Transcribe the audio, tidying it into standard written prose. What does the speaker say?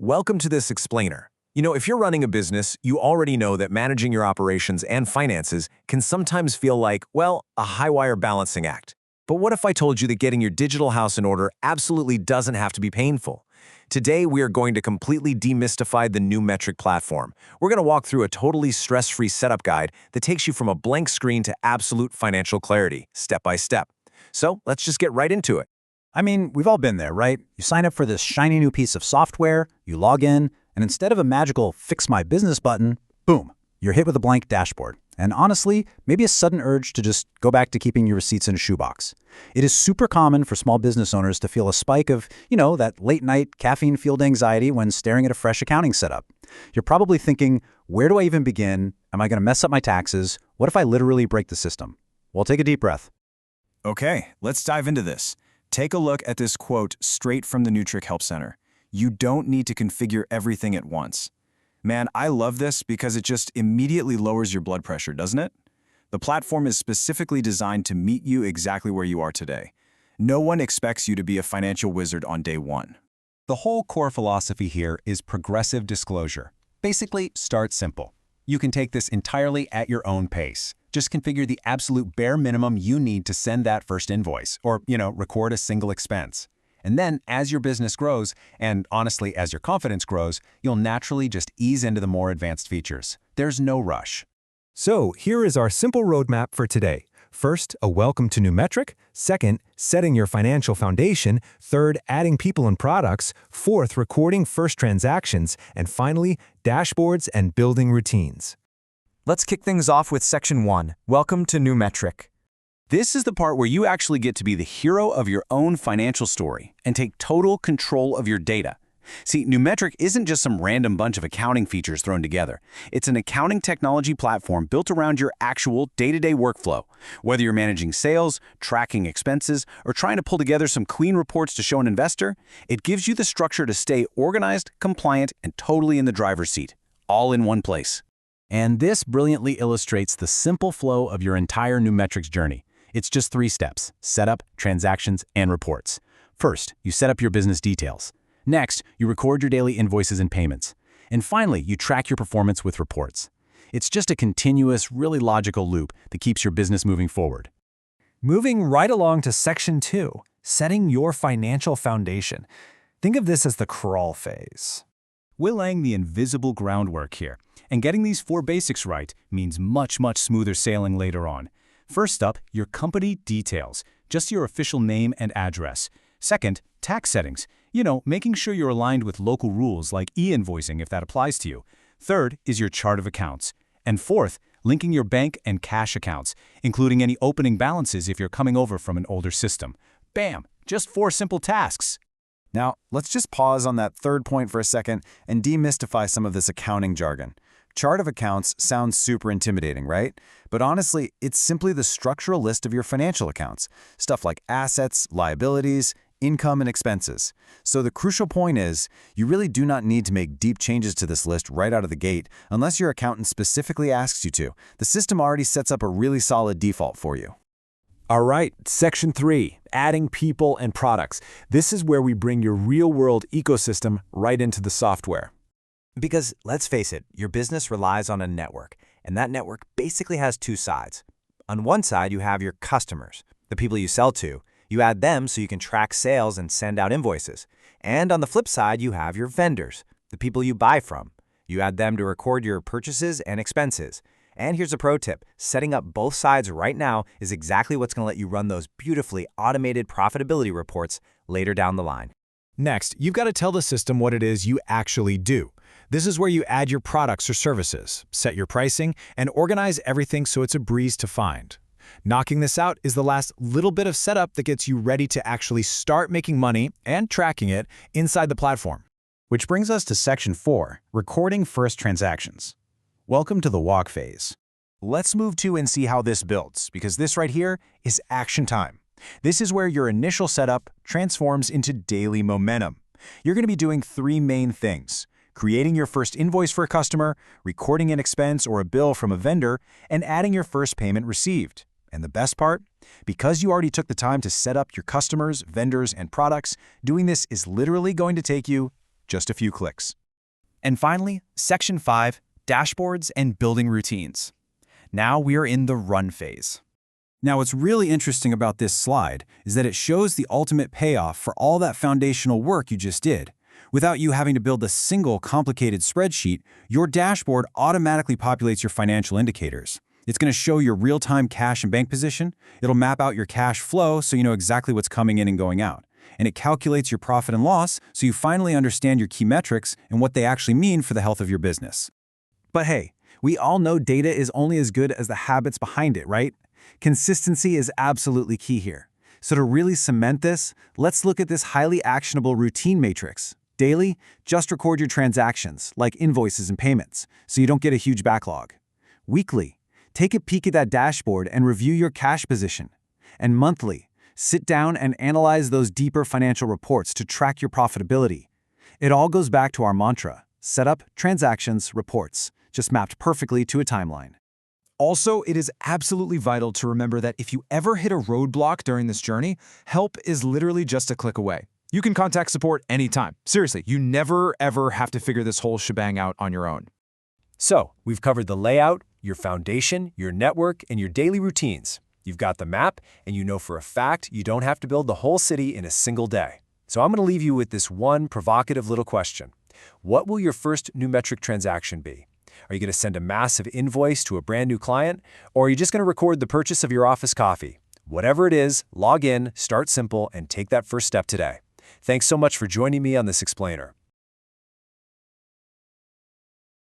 Welcome to this explainer. If you're running a business, you already know that managing your operations and finances can sometimes feel like, well, a high-wire balancing act. But what if I told you that getting your digital house in order absolutely doesn't have to be painful? Today, we are going to completely demystify the NuMetric platform. We're going to walk through a totally stress-free setup guide that takes you from a blank screen to absolute financial clarity, step by step. So let's just get right into it. I mean, we've all been there, right? You sign up for this shiny new piece of software, you log in, and instead of a magical Fix My Business button, boom, you're hit with a blank dashboard. And honestly, maybe a sudden urge to just go back to keeping your receipts in a shoebox. It is super common for small business owners to feel a spike of, that late-night caffeine-fueled anxiety when staring at a fresh accounting setup. You're probably thinking, where do I even begin? Am I going to mess up my taxes? What if I literally break the system? Well, take a deep breath. Okay, let's dive into this. Take a look at this quote straight from the NuMetric Help Center. You don't need to configure everything at once. Man, I love this because it just immediately lowers your blood pressure, doesn't it? The platform is specifically designed to meet you exactly where you are today. No one expects you to be a financial wizard on day one. The whole core philosophy here is progressive disclosure. Basically, start simple. You can take this entirely at your own pace. Just configure the absolute bare minimum you need to send that first invoice or, record a single expense. And then as your business grows, and honestly, as your confidence grows, you'll naturally just ease into the more advanced features. There's no rush. So here is our simple roadmap for today. First, a welcome to NuMetric. Second, setting your financial foundation. Third, adding people and products. Fourth, recording first transactions. And finally, dashboards and building routines. Let's kick things off with Section 1, Welcome to NuMetric. This is the part where you actually get to be the hero of your own financial story and take total control of your data. See, NuMetric isn't just some random bunch of accounting features thrown together. It's an accounting technology platform built around your actual day-to-day workflow. Whether you're managing sales, tracking expenses, or trying to pull together some clean reports to show an investor, it gives you the structure to stay organized, compliant, and totally in the driver's seat, all in one place. And this brilliantly illustrates the simple flow of your entire NuMetric journey. It's just 3 steps: setup, transactions, and reports. First, you set up your business details. Next, you record your daily invoices and payments. And finally, you track your performance with reports. It's just a continuous, really logical loop that keeps your business moving forward. Moving right along to Section 2, setting your financial foundation. Think of this as the crawl phase. We're laying the invisible groundwork here, and getting these 4 basics right means much smoother sailing later on. First up, your company details, just your official name and address. Second, tax settings, making sure you're aligned with local rules like e-invoicing if that applies to you. Third is your chart of accounts. And fourth, linking your bank and cash accounts, including any opening balances if you're coming over from an older system. Bam! Just 4 simple tasks. Now, let's just pause on that third point for a second and demystify some of this accounting jargon. Chart of accounts sounds super intimidating, right? But honestly, it's simply the structural list of your financial accounts. Stuff like assets, liabilities, income, and expenses. So the crucial point is, you really do not need to make deep changes to this list right out of the gate unless your accountant specifically asks you to. The system already sets up a really solid default for you. All right, Section 3, adding people and products. This is where we bring your real-world ecosystem right into the software. Because let's face it, your business relies on a network, and that network basically has 2 sides. On one side, you have your customers, the people you sell to. You add them so you can track sales and send out invoices. And on the flip side, you have your vendors, the people you buy from. You add them to record your purchases and expenses. And here's a pro tip. Setting up both sides right now is exactly what's going to let you run those beautifully automated profitability reports later down the line. Next, you've got to tell the system what it is you actually do. This is where you add your products or services, set your pricing, and organize everything so it's a breeze to find. Knocking this out is the last little bit of setup that gets you ready to actually start making money and tracking it inside the platform. Which brings us to Section 4, recording first transactions. Welcome to the walk phase. Let's move to and see how this builds, because this right here is action time. This is where your initial setup transforms into daily momentum. You're going to be doing 3 main things: creating your first invoice for a customer, recording an expense or a bill from a vendor, and adding your first payment received. And the best part? Because you already took the time to set up your customers, vendors, and products, doing this is literally going to take you just a few clicks. And finally, Section 5, Dashboards and Building Routines. Now we are in the run phase. Now, what's really interesting about this slide is that it shows the ultimate payoff for all that foundational work you just did. Without you having to build a single complicated spreadsheet, your dashboard automatically populates your financial indicators. It's going to show your real-time cash and bank position. It'll map out your cash flow so you know exactly what's coming in and going out. And it calculates your profit and loss so you finally understand your key metrics and what they actually mean for the health of your business. But hey, we all know data is only as good as the habits behind it, right? Consistency is absolutely key here. So to really cement this, let's look at this highly actionable routine matrix. Daily, just record your transactions, like invoices and payments, so you don't get a huge backlog. Weekly, take a peek at that dashboard and review your cash position. And monthly, sit down and analyze those deeper financial reports to track your profitability. It all goes back to our mantra: setup, transactions, reports, just mapped perfectly to a timeline. Also, it is absolutely vital to remember that if you ever hit a roadblock during this journey, help is literally just a click away. You can contact support anytime. Seriously, you never, ever have to figure this whole shebang out on your own. So, we've covered the layout, your foundation, your network, and your daily routines. You've got the map, and you know for a fact you don't have to build the whole city in a single day. So I'm going to leave you with this one provocative little question. What will your first NuMetric transaction be? Are you going to send a massive invoice to a brand new client, or are you just going to record the purchase of your office coffee? Whatever it is, log in, start simple, and take that first step today. Thanks so much for joining me on this explainer.